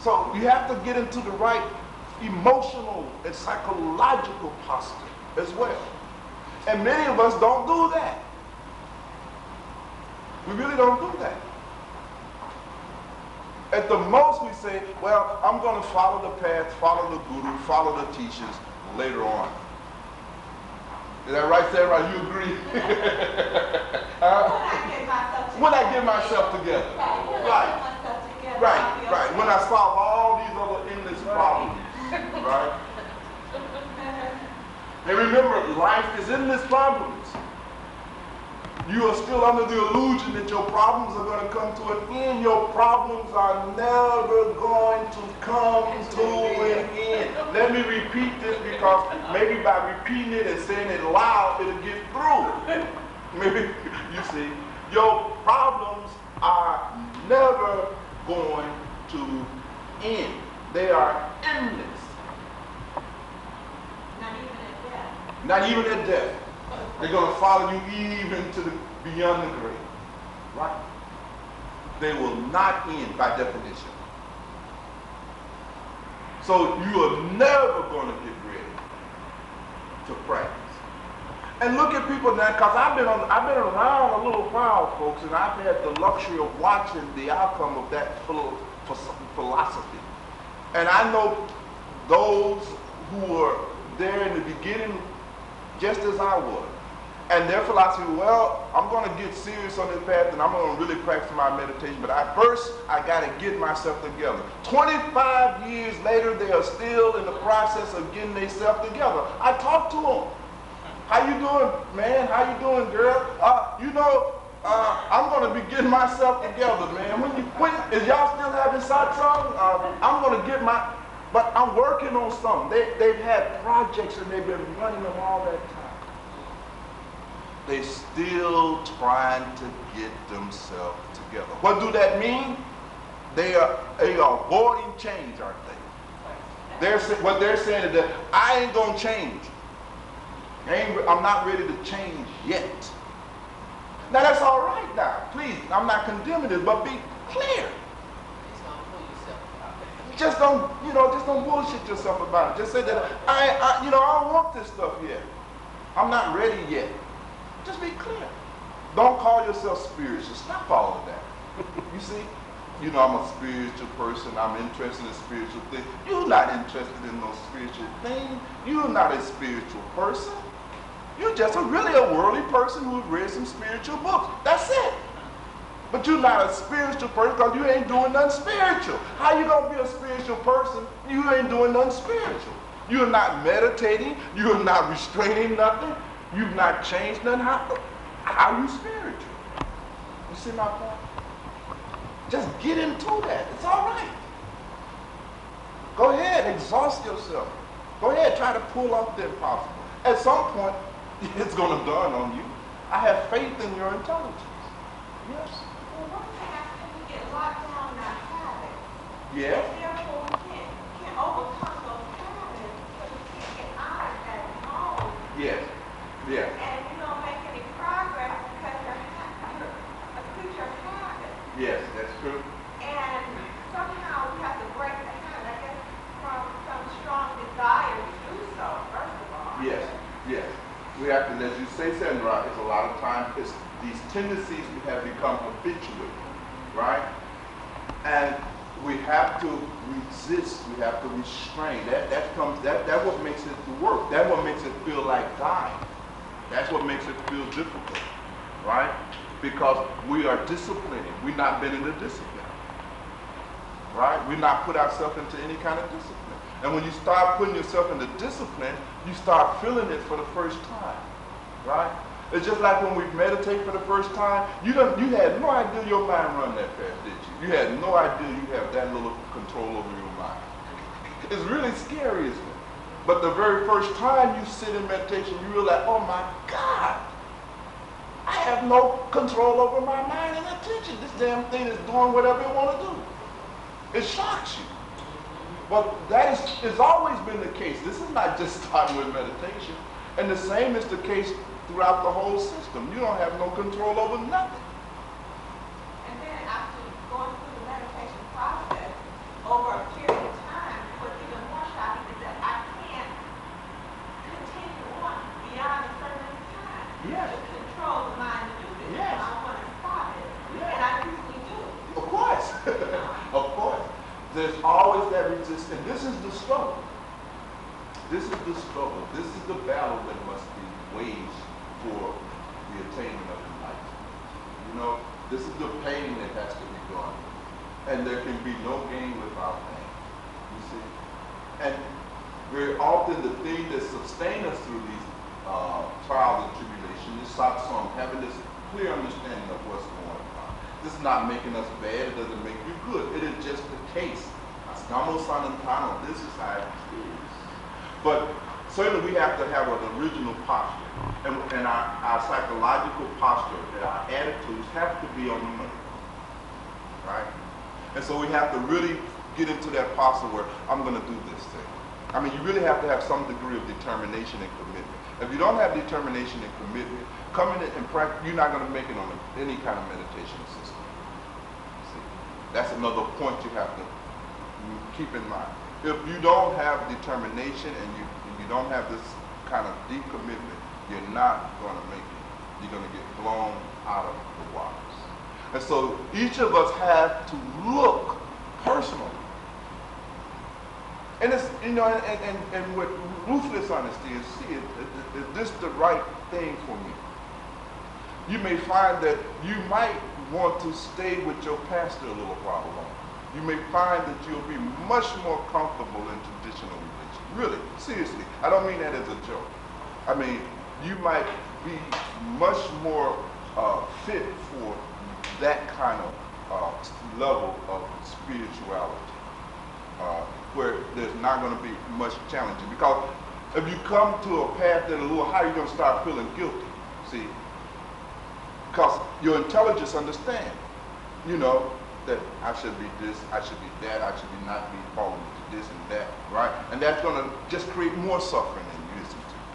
So you have to get into the right emotional and psychological posture as well. And many of us don't do that. We really don't do that. At the most we say, well, I'm going to follow the path, follow the guru, follow the teachers later on. Is that right, Sarah? You agree? When I get myself together. Right. Right. When I solve all these other endless problems. Right? And remember, life is endless problems. You are still under the illusion that your problems are going to come to an end. Your problems are never going to come to an end. Let me repeat this because maybe by repeating it and saying it loud, it'll get through. Maybe, you see, your problems are never going to end. They are endless. Not even at death. They're going to follow you even to the beyond the grave. Right? They will not end by definition. So you are never going to get ready to practice. And look at people now, because I've been around a little while, folks, and I've had the luxury of watching the outcome of that philosophy. And I know those who were there in the beginning just as I was. And their philosophy, well, I'm going to get serious on this path and I'm going to really practice my meditation, but first I got to get myself together. 25 years later, they are still in the process of getting themselves together. I talk to them. How you doing, man? How you doing, girl? I'm going to be getting myself together, man. Is y'all still having satsang? I'm going to get but I'm working on something. They've had projects and they've been running them all that time. They're still trying to get themselves together. What do that mean? They are avoiding change, aren't they? What they're saying is that I ain't going to change. I'm not ready to change yet. Now that's all right now. Please, I'm not condemning this, but be clear. Just don't bullshit yourself about it. Just say that I don't want this stuff yet. I'm not ready yet. Just be clear. Don't call yourself spiritual. Stop all of that. You see? I'm a spiritual person. I'm interested in spiritual things. You're not interested in those spiritual things. You're not a spiritual person. You're just really a worldly person who's read some spiritual books. That's it. But you're not a spiritual person because you ain't doing nothing spiritual. How you going to be a spiritual person? You ain't doing nothing spiritual. You're not meditating. You're not restraining nothing. You've not changed nothing. How are you spiritual? You see my point? Just get into that. It's all right. Go ahead, exhaust yourself. Go ahead, try to pull off the impossible. At some point, it's going to dawn on you. I have faith in your intelligence. Yes. Well, what happens when we get locked down in our habits? Yeah. Therefore, we can't overcome those habits, but we can't get out of that home. Yes. Yeah. And you don't make any progress because you're a creature of habit. Yes, that's true. And somehow we have to break the habit, I guess, from some strong desire to do so, first of all. Yes, yes. We have to, as you say, Sandra, it's a lot of times, these tendencies have become habitual, right? And we have to resist, we have to restrain. That's what makes it work. That's what makes it feel like dying. That's what makes it feel difficult, right? Because we are disciplining. We've not been in the discipline, right? We've not put ourselves into any kind of discipline. And when you start putting yourself into discipline, you start feeling it for the first time, right? It's just like when we meditate for the first time, you had no idea your mind run that fast, did you? You had no idea you have that little control over your mind. It's really scary, isn't it? But the very first time you sit in meditation, you realize, oh my God, I have no control over my mind and attention. This damn thing is doing whatever it want to do. It shocks you. But that has always been the case. This is not just starting with meditation. And the same is the case throughout the whole system. You don't have no control over nothing. And then after going through the meditation process, over a There's always that resistance. This is the struggle. This is the struggle. This is the battle that must be waged for the attainment of enlightenment. You know, this is the pain that has to be gone. And there can be no gain without pain. You see? And very often the thing that sustains us through these trials and tribulations is on having this clear understanding of what's going on. This is not making us bad. It doesn't make you good. It is just the case. Estamos sanantano. This is how it is. But certainly we have to have an original posture. And our psychological posture, our attitudes have to be on the money. Right? And so we have to really get into that posture where I'm going to do this thing. I mean, you really have to have some degree of determination and commitment. If you don't have determination and commitment, coming in and practice, you're not going to make it on any kind of meditation system. See, that's another point you have to keep in mind. If you don't have determination and you don't have this kind of deep commitment, you're not going to make it. You're going to get blown out of the waters. And so each of us have to look personally. And it's, you know, and with ruthless honesty is, see, is this the right thing for me? You may find that you might want to stay with your pastor a little while longer. You may find that you'll be much more comfortable in traditional religion. Really, seriously. I don't mean that as a joke. I mean, you might be much more fit for that kind of level of spirituality. Where there's not going to be much challenging. Because if you come to a path that a little higher, you're going to start feeling guilty. See? Because your intelligence understands, you know, that I should be this, I should be that, I should be not be falling into this and that, right? And that's going to just create more suffering in you,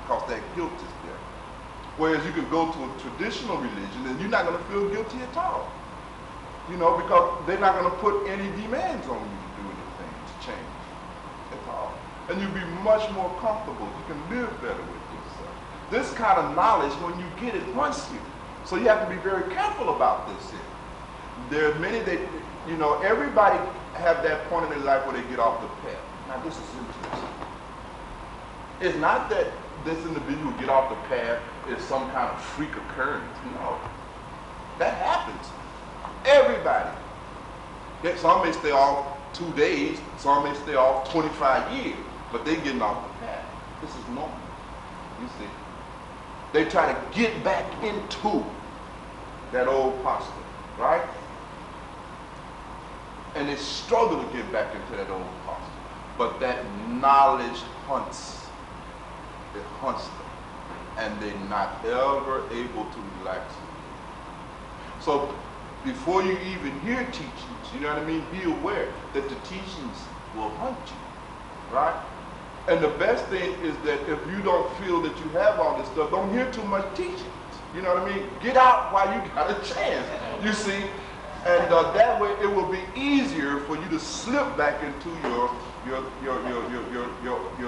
because that guilt is there. Whereas you can go to a traditional religion and you're not going to feel guilty at all. You know, because they're not going to put any demands on you to do anything to change at all. And you'll be much more comfortable. You can live better with yourself. This kind of knowledge, when you get it, runs you. So you have to be very careful about this here. There are many that, you know, everybody have that point in their life where they get off the path. Now this is interesting. It's not that this individual get off the path is some kind of freak occurrence. No. That happens. Everybody. Some may stay off 2 days, some may stay off 25 years, but they getting off the path. This is normal. You see. They try to get back into that old posture, right? And they struggle to get back into that old posture. But that knowledge hunts. It hunts them. And they're not ever able to relax. So before you even hear teachings, you know what I mean? Be aware that the teachings will hunt you, right? And the best thing is that if you don't feel that you have all this stuff, don't hear too much teachings. You know what I mean? Get out while you got a chance, you see? And that way it will be easier for you to slip back into your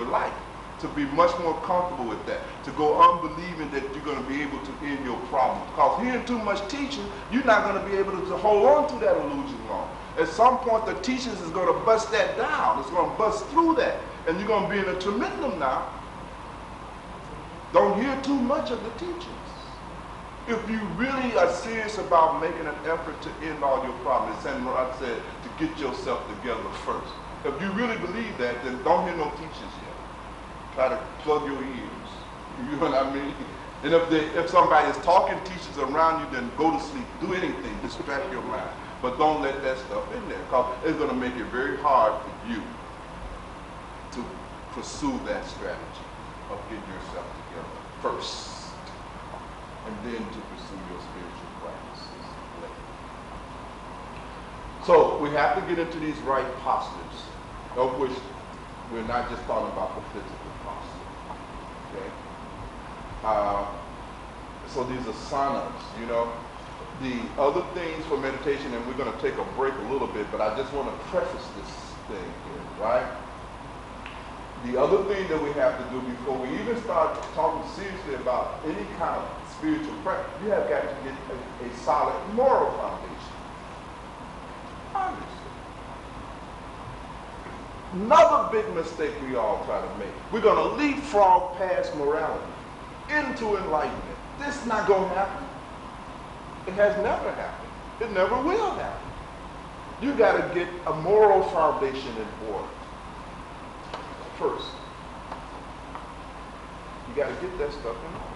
life, to be much more comfortable with that, to go unbelieving that you're going to be able to end your problems. Because hearing too much teaching, you're not going to be able to hold on to that illusion long. At some point, the teachings is going to bust that down. It's going to bust through that. And you're going to be in a tremendum now. Don't hear too much of the teachings. If you really are serious about making an effort to end all your problems, and what I said, to get yourself together first. If you really believe that, then don't hear no teachings yet. Try to plug your ears. You know what I mean? And if somebody is talking teachers around you, then go to sleep. Do anything. Distract your mind. But don't let that stuff in there, because it's going to make it very hard for you to pursue that strategy of getting yourself together first, and then to pursue your spiritual practices later. So we have to get into these right postures, of which we're not just talking about the physical posture. Okay? So these are sanas, you know. The other things for meditation, and we're going to take a break a little bit, but I just want to preface this thing here, right? The other thing that we have to do before we even start talking seriously about any kind of spiritual practice, you have got to get a solid moral foundation. Obviously. Another big mistake we all try to make. We're going to leapfrog past morality into enlightenment. This is not going to happen. It has never happened. It never will happen. You got to get a moral foundation in order first. You got to get that stuff in order.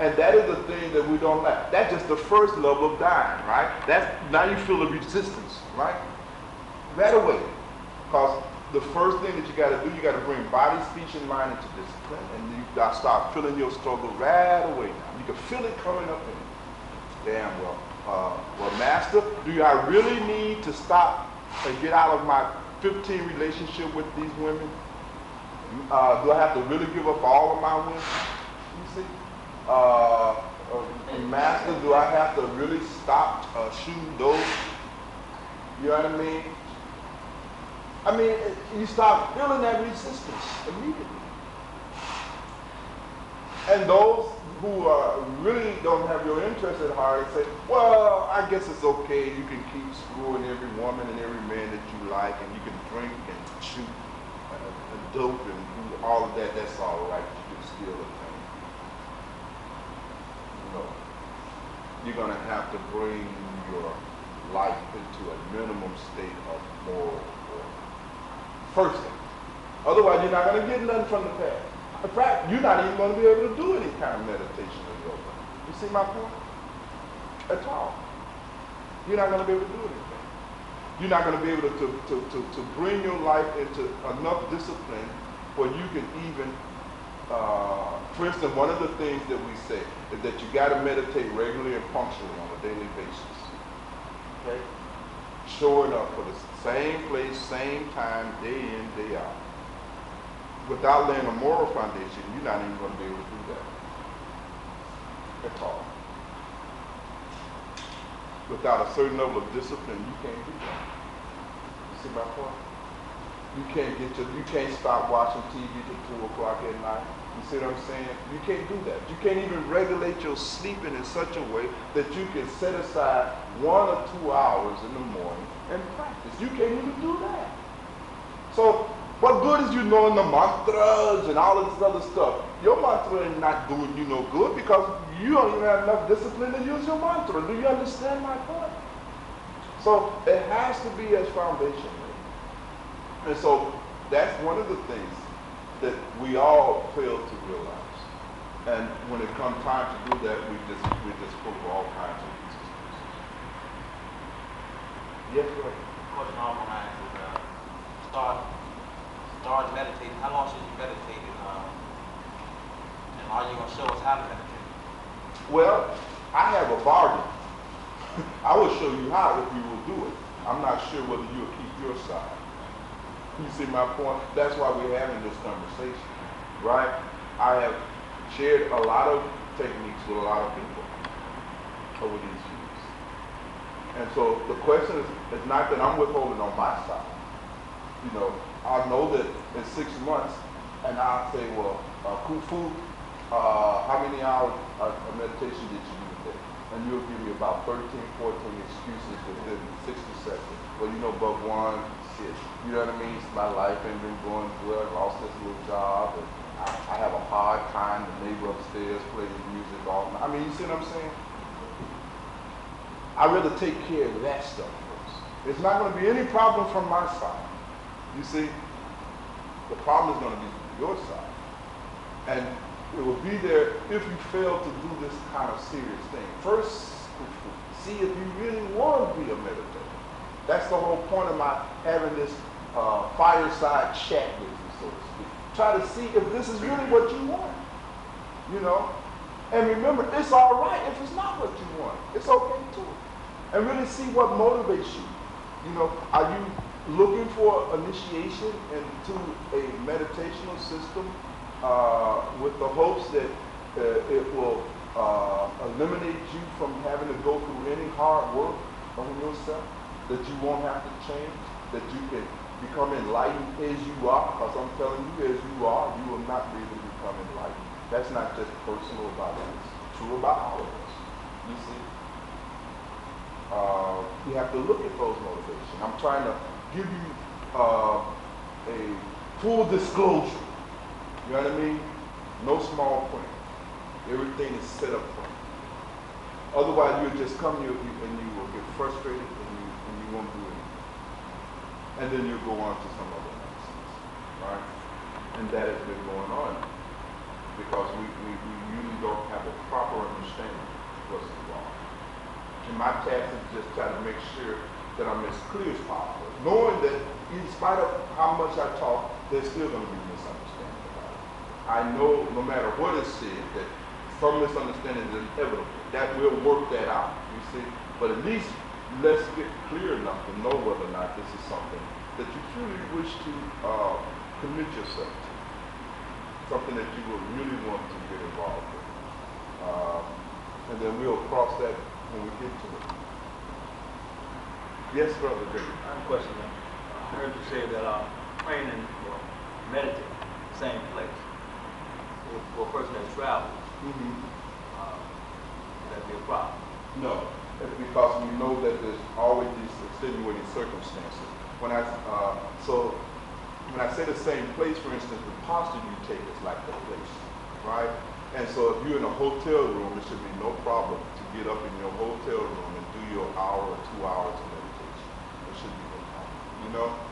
And that is the thing that we don't like. That's just the first level of dying, right? Now you feel the resistance, right? Right away. Because the first thing that you got to do, you got to bring body, speech, and mind into discipline. And you got to start feeling your struggle right away now. You can feel it coming up in you. Damn well. Well, Master, do I really need to stop and get out of my 15 relationship with these women? Do I have to really give up all of my women? You see? Master, do I have to really stop shooting those? You know what I mean? I mean, you start feeling that resistance immediately. And those who really don't have your interest at heart say, well, I guess it's okay. You can keep screwing every woman and every man that you like, and you can drink and shoot and dope and do all of that. That's all right. You can still attain. No. You're going to have to bring your life into a minimum state of moral order. First thing. Otherwise, you're not going to get nothing from the past. In fact, you're not even going to be able to do any kind of meditation or yoga. You see my point? At all. You're not going to be able to do anything. You're not going to be able to bring your life into enough discipline where you can even, for instance, one of the things that we say is that you got to meditate regularly and punctually on a daily basis. Okay? Showing up for the same place, same time, day in, day out. Without laying a moral foundation, you're not even going to be able to do that at all. Without a certain level of discipline, you can't do that. You see my point? You can't stop watching TV till 2 o'clock at night. You see what I'm saying? You can't do that. You can't even regulate your sleeping in such a way that you can set aside 1 or 2 hours in the morning and practice. You can't even do that. So, what good is you knowing the mantras and all of this other stuff? Your mantra is not doing you no good because you don't even have enough discipline to use your mantra. Do you understand my point? So it has to be as foundational. And so that's one of the things that we all fail to realize. And when it comes time to do that, we just pull all kinds of pieces. Yes, go ahead. Question on my mind is start meditating. How long should you meditate? And are you going to show us how to meditate? Well, I have a bargain. I will show you how if you will do it. I'm not sure whether you will keep your side. You see my point? That's why we're having this conversation, right? I have shared a lot of techniques with a lot of people over these years. And so the question is not that I'm withholding on my side. You know, I know that in 6 months, and I'll say, well, Kufu, how many hours of meditation did you do today? And you'll give me about 13, 14 excuses within 60 seconds. Well, you know, Bhagwan, shit, you know what I mean? My life ain't been going good. I lost this little job, and I have a hard time. The neighbor upstairs plays music all night. I mean, you see what I'm saying? I'd rather take care of that stuff first. It's not going to be any problem from my side. You see? The problem is going to be from your side. And it will be there if you fail to do this kind of serious thing. First, see if you really want to be a meditator. That's the whole point of my having this fireside chat with you, so to speak. Try to see if this is really what you want. You know? And remember, it's all right if it's not what you want. It's okay too. And really see what motivates you. You know, are you looking for initiation into a meditational system with the hopes that it will eliminate you from having to go through any hard work on yourself, that you won't have to change, that you can become enlightened as you are? Because I'm telling you, as you are, you will not be able to become enlightened. That's not just personal about us. It's true about all of us. You see? You have to look at those motivations. I'm trying to give you a full disclosure. You know what I mean? No small print. Everything is set up front. Otherwise, you'll just come here and you will get frustrated and you won't do anything. And then you'll go on to some other nonsense, right? And that has been going on because we usually don't have a proper understanding of what's involved. And my task is just try to make sure that I'm as clear as possible, knowing that in spite of how much I talk, there's still going to be misunderstanding about it. I know no matter what is said that some misunderstanding is inevitable. That we'll work that out, you see. But at least let's get clear enough to know whether or not this is something that you truly wish to commit yourself to. Something that you will really want to get involved with. And then we'll cross that when we get to it. Yes, Brother David. I have a question. I heard you say that praying or meditate in the same place. For a person that travels, would that be a problem? No, it's because we know that there's always these extenuating circumstances. When I say the same place, for instance, the posture you take is like the place, right? And so if you're in a hotel room, it should be no problem to get up in your hotel room and do your hour or 2 hours of meditation. It should be no problem, you know?